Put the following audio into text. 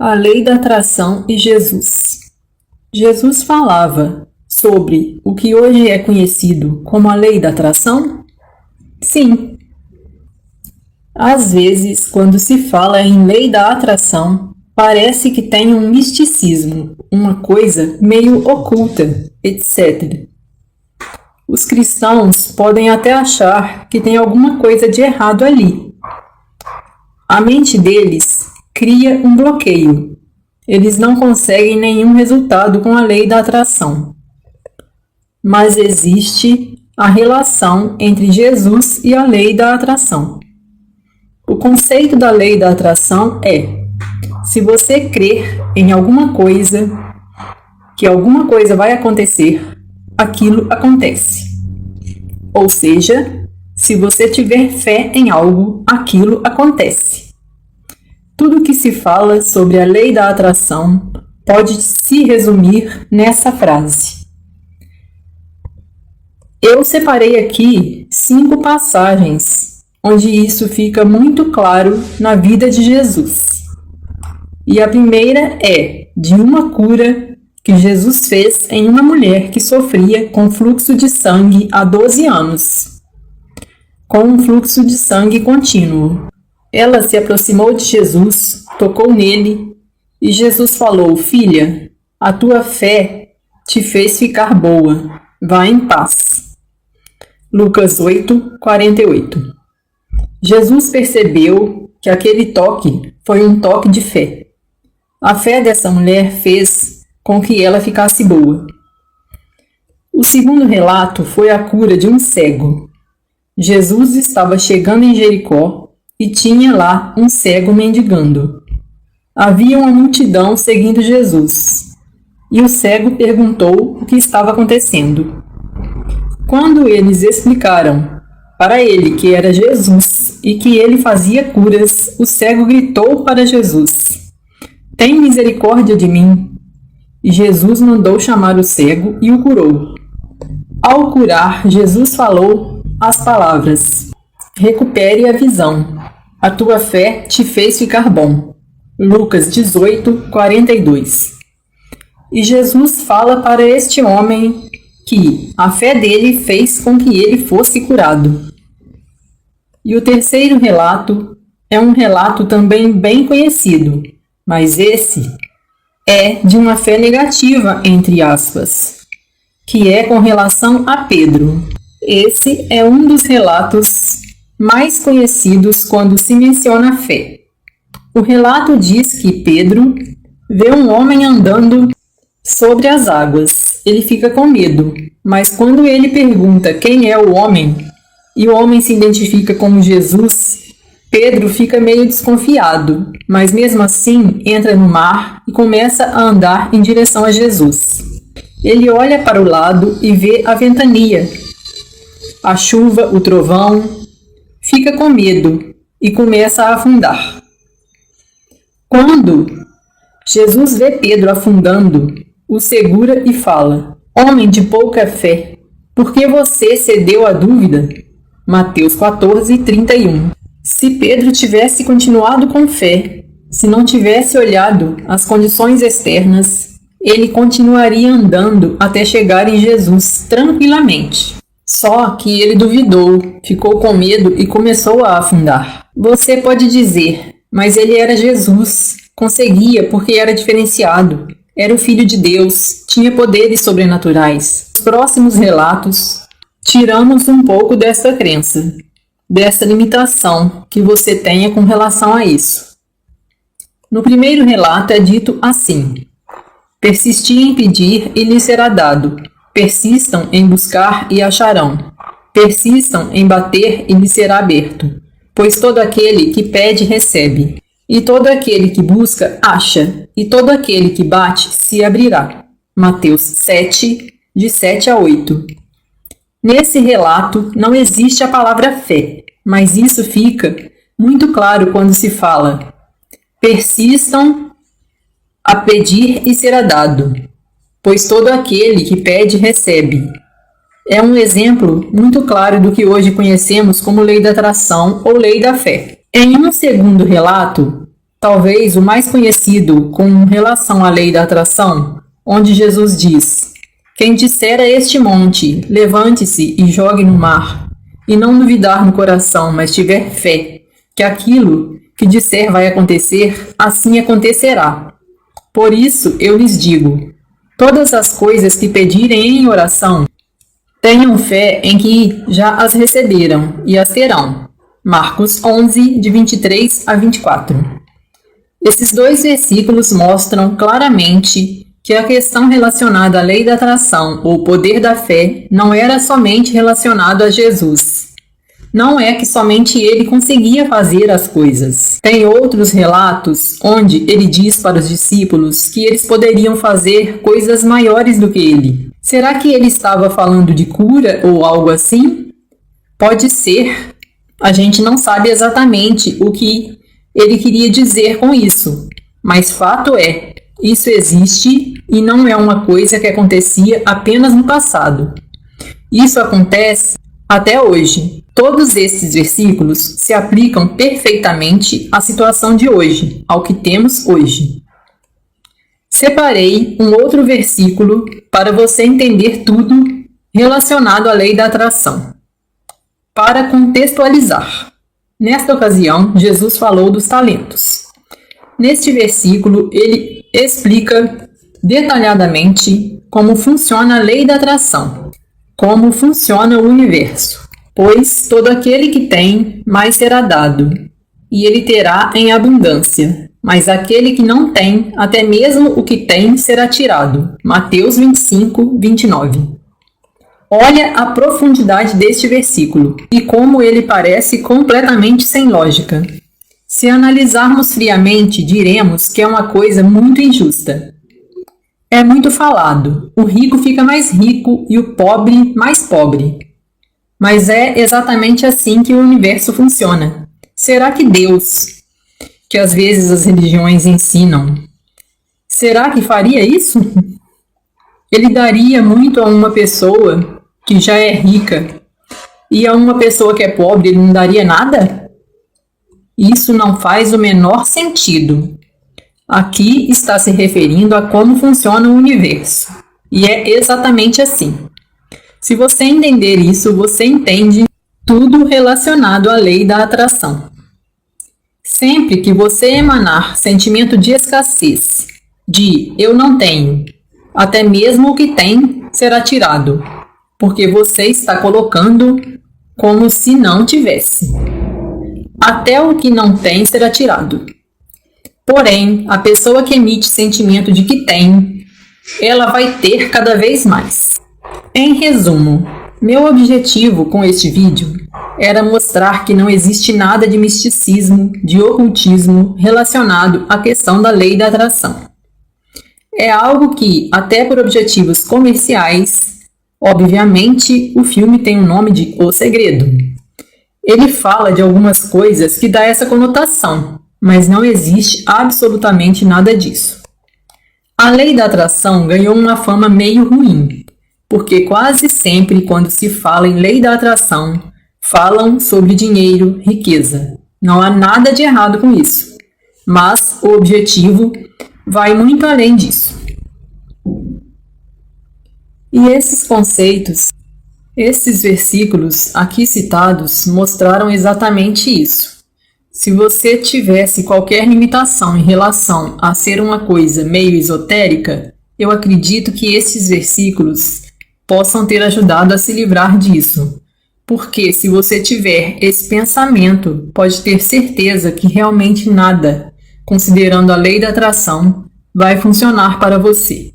A lei da atração e Jesus. Jesus falava sobre o que hoje é conhecido como a lei da atração? Sim. Às vezes, quando se fala em lei da atração, parece que tem um misticismo, uma coisa meio oculta, etc. Os cristãos podem até achar que tem alguma coisa de errado ali. A mente deles cria um bloqueio. Eles não conseguem nenhum resultado com a lei da atração. Mas existe a relação entre Jesus e a lei da atração. O conceito da lei da atração é: se você crer em alguma coisa, que alguma coisa vai acontecer, aquilo acontece. Ou seja, se você tiver fé em algo, aquilo acontece. Tudo que se fala sobre a lei da atração pode se resumir nessa frase. Eu separei aqui 5 passagens onde isso fica muito claro na vida de Jesus. E a primeira é de uma cura que Jesus fez em uma mulher que sofria com fluxo de sangue há 12 anos, com um fluxo de sangue contínuo. Ela se aproximou de Jesus, tocou nele, e Jesus falou: Filha, a tua fé te fez ficar boa, vá em paz. Lucas 8, 48. Jesus percebeu que aquele toque foi um toque de fé. A fé dessa mulher fez com que ela ficasse boa. O segundo relato foi a cura de um cego. Jesus estava chegando em Jericó e tinha lá um cego mendigando. Havia uma multidão seguindo Jesus, e o cego perguntou o que estava acontecendo. Quando eles explicaram para ele que era Jesus e que ele fazia curas, o cego gritou para Jesus: Tem misericórdia de mim. E Jesus mandou chamar o cego e o curou. Ao curar, Jesus falou as palavras: Recupere a visão. A tua fé te fez ficar bom. Lucas 18, 42. E Jesus fala para este homem que a fé dele fez com que ele fosse curado. E o terceiro relato é um relato também bem conhecido, mas esse é de uma fé negativa, entre aspas, que é com relação a Pedro. Esse é um dos relatos mais conhecidos quando se menciona a fé. O relato diz que Pedro vê um homem andando sobre as águas. Ele fica com medo, mas quando ele pergunta quem é o homem, e o homem se identifica como Jesus, Pedro fica meio desconfiado, mas mesmo assim entra no mar e começa a andar em direção a Jesus. Ele olha para o lado e vê a ventania, a chuva, o trovão, fica com medo e começa a afundar. Quando Jesus vê Pedro afundando, o segura e fala: Homem de pouca fé, por que você cedeu à dúvida? Mateus 14, 31. Se Pedro tivesse continuado com fé, se não tivesse olhado as condições externas, ele continuaria andando até chegar em Jesus tranquilamente. Só que ele duvidou, ficou com medo e começou a afundar. Você pode dizer: mas ele era Jesus, conseguia porque era diferenciado, era o Filho de Deus, tinha poderes sobrenaturais. Nos próximos relatos, tiramos um pouco desta crença, dessa limitação que você tenha com relação a isso. No primeiro relato é dito assim: Persisti em pedir e lhe será dado. Persistam em buscar e acharão. Persistam em bater e lhe será aberto. Pois todo aquele que pede, recebe. E todo aquele que busca, acha. E todo aquele que bate, se abrirá. Mateus 7, de 7 a 8. Nesse relato não existe a palavra fé, mas isso fica muito claro quando se fala: persistam a pedir e será dado. Pois todo aquele que pede, recebe. É um exemplo muito claro do que hoje conhecemos como lei da atração ou lei da fé. Em um segundo relato, Talvez o mais conhecido com relação à lei da atração, onde Jesus diz: quem disser a este monte, levante-se e jogue no mar, e não duvidar no coração, mas tiver fé, que aquilo que disser vai acontecer, assim acontecerá. Por isso eu lhes digo, todas as coisas que pedirem em oração, tenham fé em que já as receberam e as terão. Marcos 11, de 23 a 24. Esses dois versículos mostram claramente que a questão relacionada à lei da atração ou poder da fé não era somente relacionado a Jesus. Não é que somente ele conseguia fazer as coisas. Tem outros relatos onde ele diz para os discípulos que eles poderiam fazer coisas maiores do que ele. Será que ele estava falando de cura ou algo assim? Pode ser. A gente não sabe exatamente o que ele queria dizer com isso, mas fato é, isso existe e não é uma coisa que acontecia apenas no passado. Isso acontece até hoje. Todos esses versículos se aplicam perfeitamente à situação de hoje, ao que temos hoje. Separei um outro versículo para você entender tudo relacionado à lei da atração. Para contextualizar. Nesta ocasião, Jesus falou dos talentos. Neste versículo, ele explica detalhadamente como funciona a lei da atração, como funciona o universo. Pois todo aquele que tem, mais será dado, e ele terá em abundância. Mas aquele que não tem, até mesmo o que tem, será tirado. Mateus 25, 29. Olha a profundidade deste versículo e como ele parece completamente sem lógica. Se analisarmos friamente, diremos que é uma coisa muito injusta. É muito falado, o rico fica mais rico e o pobre mais pobre. Mas é exatamente assim que o universo funciona. Será que Deus, que às vezes as religiões ensinam, será que faria isso? Ele daria muito a uma pessoa que já é rica e a uma pessoa que é pobre ele não daria nada? Isso não faz o menor sentido. Aqui está se referindo a como funciona o universo. E é exatamente assim. Se você entender isso, você entende tudo relacionado à lei da atração. Sempre que você emanar sentimento de escassez, de eu não tenho, até mesmo o que tem será tirado, porque você está colocando como se não tivesse. Até o que não tem será tirado. Porém, a pessoa que emite sentimento de que tem, ela vai ter cada vez mais. Em resumo, meu objetivo com este vídeo era mostrar que não existe nada de misticismo, de ocultismo relacionado à questão da lei da atração. É algo que, até por objetivos comerciais, obviamente o filme tem o nome de O Segredo. Ele fala de algumas coisas que dá essa conotação, mas não existe absolutamente nada disso. A lei da atração ganhou uma fama meio ruim, porque quase sempre quando se fala em lei da atração, falam sobre dinheiro, riqueza. Não há nada de errado com isso, mas o objetivo vai muito além disso. E esses conceitos, esses versículos aqui citados mostraram exatamente isso. Se você tivesse qualquer limitação em relação a ser uma coisa meio esotérica, eu acredito que esses versículos possam ter ajudado a se livrar disso. Porque se você tiver esse pensamento, pode ter certeza que realmente nada, considerando a lei da atração, vai funcionar para você.